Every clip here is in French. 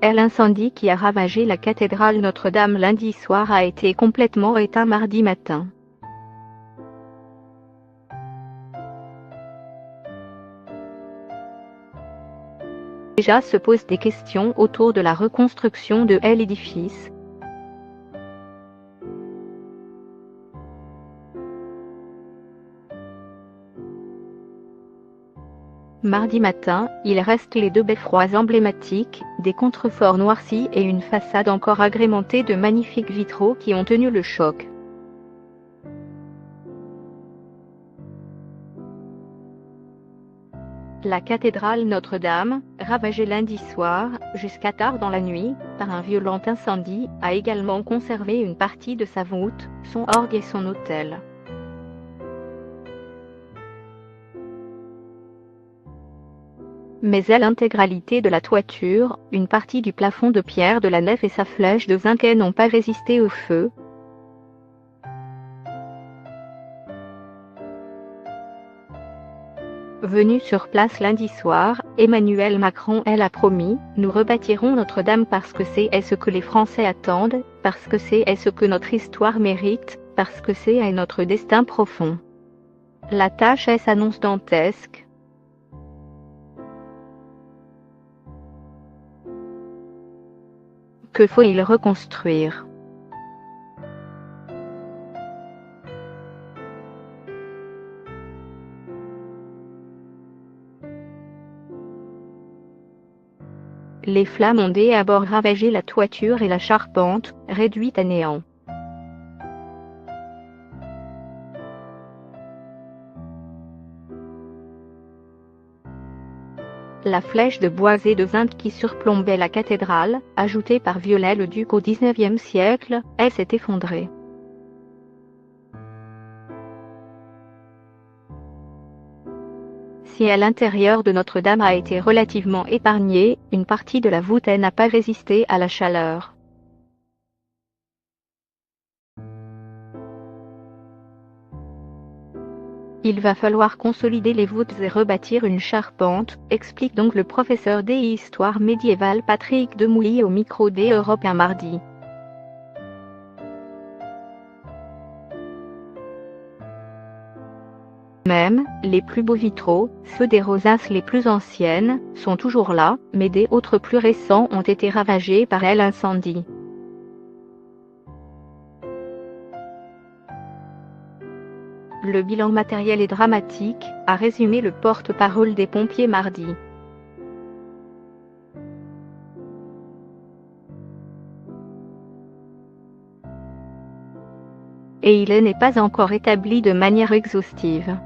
L'incendie qui a ravagé la cathédrale Notre-Dame lundi soir a été complètement éteint mardi matin. Déjà se posent des questions autour de la reconstruction de l'édifice. Mardi matin, il reste les deux beffrois emblématiques, des contreforts noircis et une façade encore agrémentée de magnifiques vitraux qui ont tenu le choc. La cathédrale Notre-Dame, ravagée lundi soir, jusqu'à tard dans la nuit, par un violent incendie, a également conservé une partie de sa voûte, son orgue et son autel. Mais à l'intégralité de la toiture, une partie du plafond de pierre de la nef et sa flèche de zinc n'ont pas résisté au feu. Venu sur place lundi soir, Emmanuel Macron a promis « Nous rebâtirons Notre-Dame parce que c'est ce que les Français attendent, parce que c'est ce que notre histoire mérite, parce que c'est notre destin profond ». La tâche s'annonce dantesque. Que faut-il reconstruire? Les flammes ont d'abord ravagé la toiture et la charpente, réduite à néant. La flèche de bois et de zinc qui surplombait la cathédrale, ajoutée par Viollet-le-Duc au XIXe siècle, s'est effondrée. Si à l'intérieur de Notre-Dame a été relativement épargnée, une partie de la voûte n'a pas résisté à la chaleur. Il va falloir consolider les voûtes et rebâtir une charpente, explique donc le professeur d'histoire médiévale Patrick Demouy au micro d'Europe 1 mardi. Même, les plus beaux vitraux, ceux des rosaces les plus anciennes, sont toujours là, mais des autres plus récents ont été ravagés par l'incendie. Le bilan matériel est dramatique, a résumé le porte-parole des pompiers mardi. Et il n'est pas encore établi de manière exhaustive.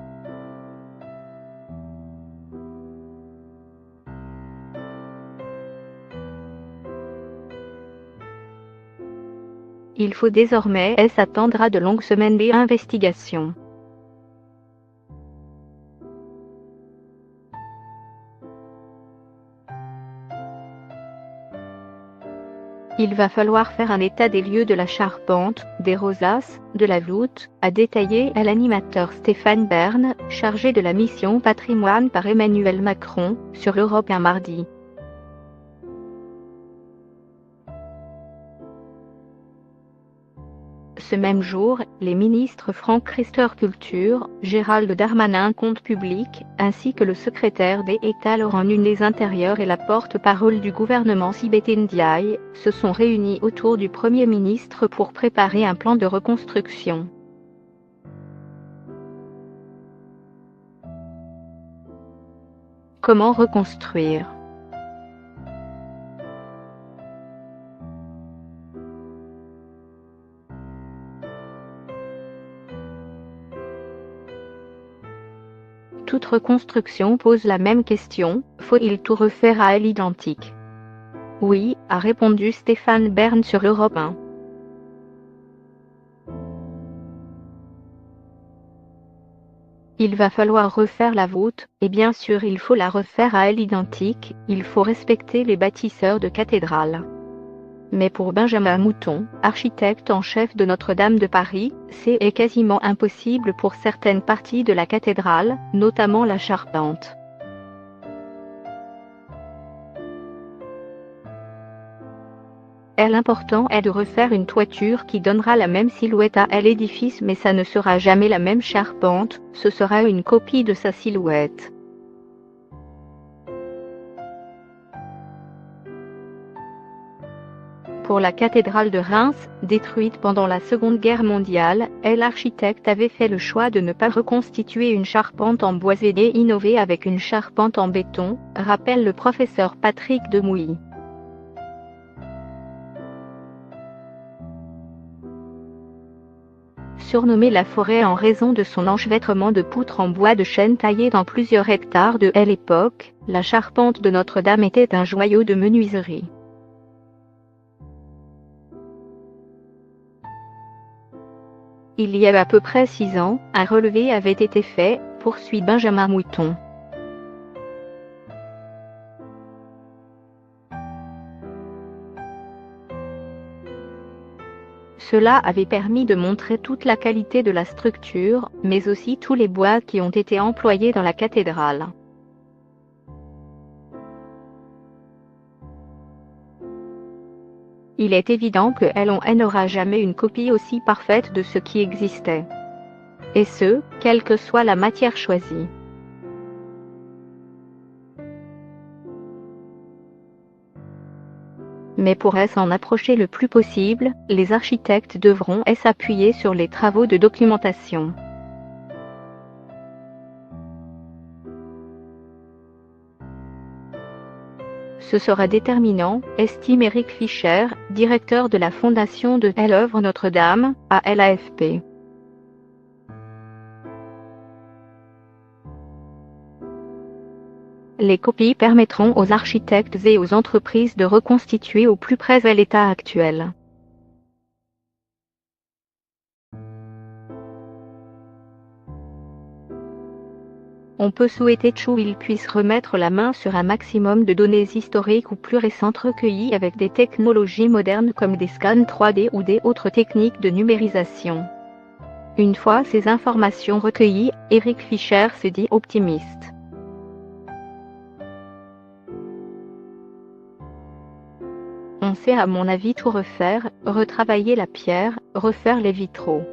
Il faut désormais s'attendre à de longues semaines d'investigation. Il va falloir faire un état des lieux de la charpente, des rosaces, de la voûte, a détaillé l'animateur Stéphane Bern, chargé de la mission patrimoine par Emmanuel Macron, sur Europe 1 mardi. Ce même jour, les ministres Franck Riester Culture, Gérald Darmanin Comptes Publics, ainsi que le secrétaire d'État Laurent Nunez Intérieur et la porte-parole du gouvernement Sibeth Ndiaye, se sont réunis autour du Premier ministre pour préparer un plan de reconstruction. Comment reconstruire ? Toute reconstruction pose la même question, faut-il tout refaire à l'identique? Oui, a répondu Stéphane Bern sur Europe 1. Il va falloir refaire la voûte, et bien sûr il faut la refaire à l'identique, il faut respecter les bâtisseurs de cathédrales. Mais pour Benjamin Mouton, architecte en chef de Notre-Dame de Paris, c'est quasiment impossible pour certaines parties de la cathédrale, notamment la charpente. L'important est de refaire une toiture qui donnera la même silhouette à l'édifice, mais ça ne sera jamais la même charpente, ce sera une copie de sa silhouette. Pour la cathédrale de Reims, détruite pendant la Seconde Guerre mondiale, l'architecte avait fait le choix de ne pas reconstituer une charpente en bois et innover avec une charpente en béton, rappelle le professeur Patrick Demouy. Surnommée la forêt en raison de son enchevêtrement de poutres en bois de chêne taillées dans plusieurs hectares de l'époque, la charpente de Notre-Dame était un joyau de menuiserie. Il y a à peu près 6 ans, un relevé avait été fait, poursuit Benjamin Mouton. Cela avait permis de montrer toute la qualité de la structure, mais aussi tous les bois qui ont été employés dans la cathédrale. Il est évident que l'on n'aura jamais une copie aussi parfaite de ce qui existait. Et ce, quelle que soit la matière choisie. Mais pour s'en approcher le plus possible, les architectes devront s'appuyer sur les travaux de documentation. Ce sera déterminant, estime Éric Fischer, directeur de la fondation de l'œuvre Notre-Dame, à l'AFP. Les copies permettront aux architectes et aux entreprises de reconstituer au plus près à l'état actuel. On peut souhaiter qu'il puisse remettre la main sur un maximum de données historiques ou plus récentes recueillies avec des technologies modernes comme des scans 3D ou des autres techniques de numérisation. Une fois ces informations recueillies, Éric Fischer se dit optimiste. On sait à mon avis tout refaire, retravailler la pierre, refaire les vitraux.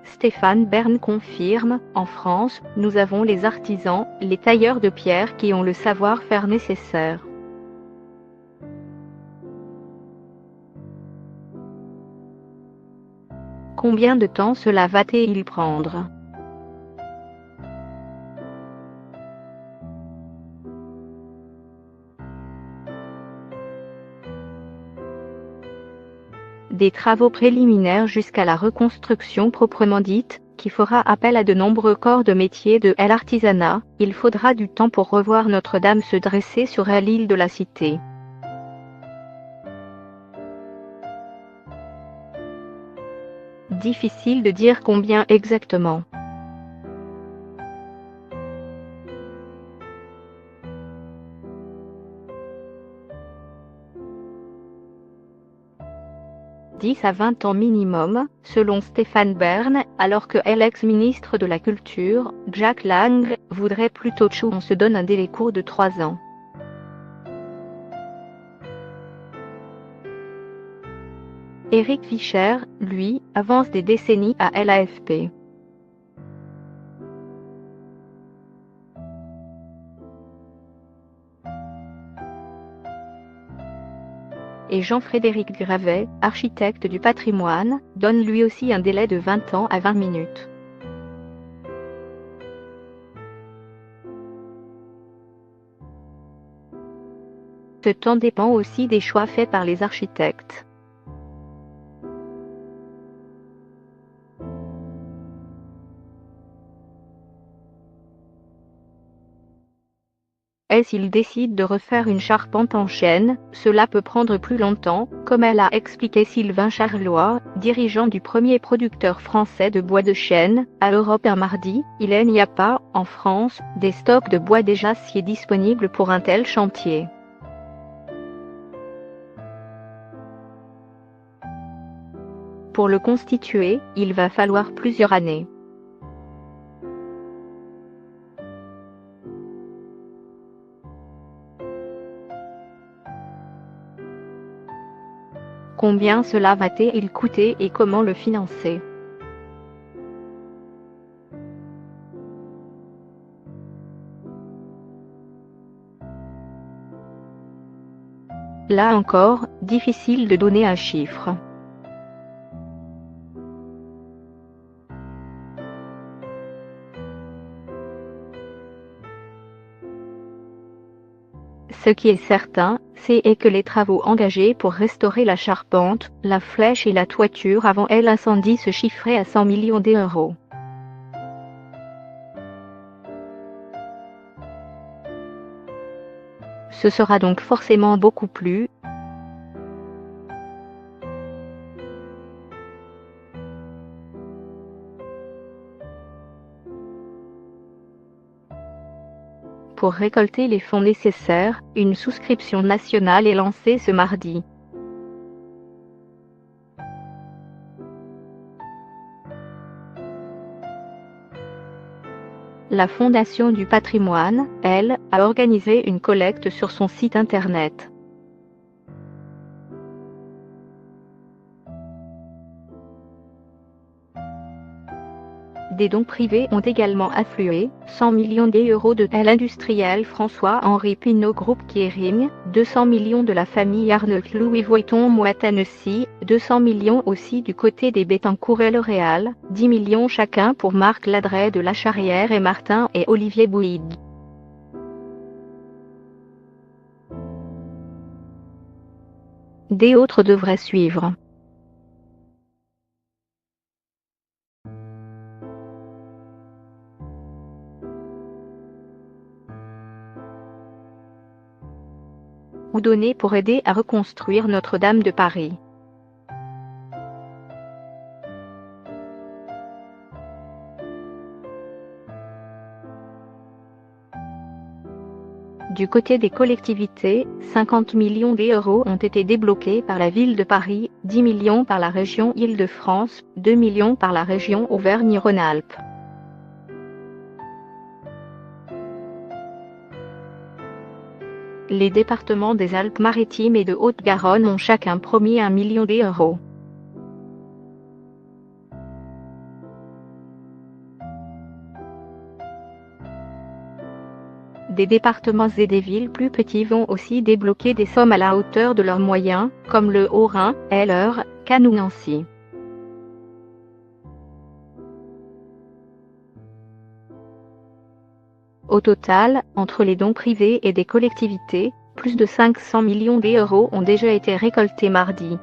Stéphane Bern confirme, en France, nous avons les artisans, les tailleurs de pierre qui ont le savoir-faire nécessaire. Combien de temps cela va-t-il prendre ? Des travaux préliminaires jusqu'à la reconstruction proprement dite, qui fera appel à de nombreux corps de métier de l'artisanat, il faudra du temps pour revoir Notre-Dame se dresser sur l'île de la Cité. Difficile de dire combien exactement. « 10 à 20 ans minimum, selon Stéphane Bern, alors que l'ex-ministre de la Culture, Jack Lang, voudrait plutôt qu'on se donne un délai court de 3 ans. Éric Fischer, lui, avance des décennies à l'AFP. Et Jean-Frédéric Gravet, architecte du patrimoine, donne lui aussi un délai de 20 ans à 20 minutes. Ce temps dépend aussi des choix faits par les architectes. S'il décide de refaire une charpente en chêne, cela peut prendre plus longtemps, comme l'a expliqué Sylvain Charlois, dirigeant du premier producteur français de bois de chêne, à Europe un mardi. Il n'y a pas, en France, des stocks de bois déjà si disponibles pour un tel chantier. Pour le constituer, il va falloir plusieurs années. Combien cela va-t-il coûter et comment le financer? Là encore, difficile de donner un chiffre. Ce qui est certain, c'est que les travaux engagés pour restaurer la charpente, la flèche et la toiture avant l'incendie se chiffraient à 100 millions d'euros. Ce sera donc forcément beaucoup plus. Pour récolter les fonds nécessaires, une souscription nationale est lancée ce mardi. La Fondation du patrimoine, elle, a organisé une collecte sur son site internet. Des dons privés ont également afflué, 100 millions d'euros de l'industriel François-Henri Pinault Groupe Kering, 200 millions de la famille Arnault Louis Vuitton Moët Hennessy, 200 millions aussi du côté des Bettencourt et L'Oréal, 10 millions chacun pour Marc Ladret de La Charrière et Martin et Olivier Bouygues. Des autres devraient suivre. Ou donner pour aider à reconstruire Notre-Dame de Paris. Du côté des collectivités, 50 millions d'euros ont été débloqués par la ville de Paris, 10 millions par la région Île-de-France, 2 millions par la région Auvergne-Rhône-Alpes. Les départements des Alpes-Maritimes et de Haute-Garonne ont chacun promis 1 million d'euros. Des départements et des villes plus petits vont aussi débloquer des sommes à la hauteur de leurs moyens, comme le Haut-Rhin, l'Eure, Cannes ou Nancy. Au total, entre les dons privés et des collectivités, plus de 500 millions d'euros ont déjà été récoltés mardi.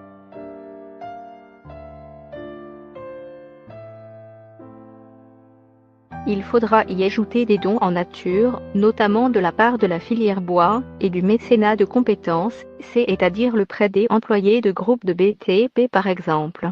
Il faudra y ajouter des dons en nature, notamment de la part de la filière bois, et du mécénat de compétences, c'est-à-dire le prêt des employés de groupes de BTP par exemple.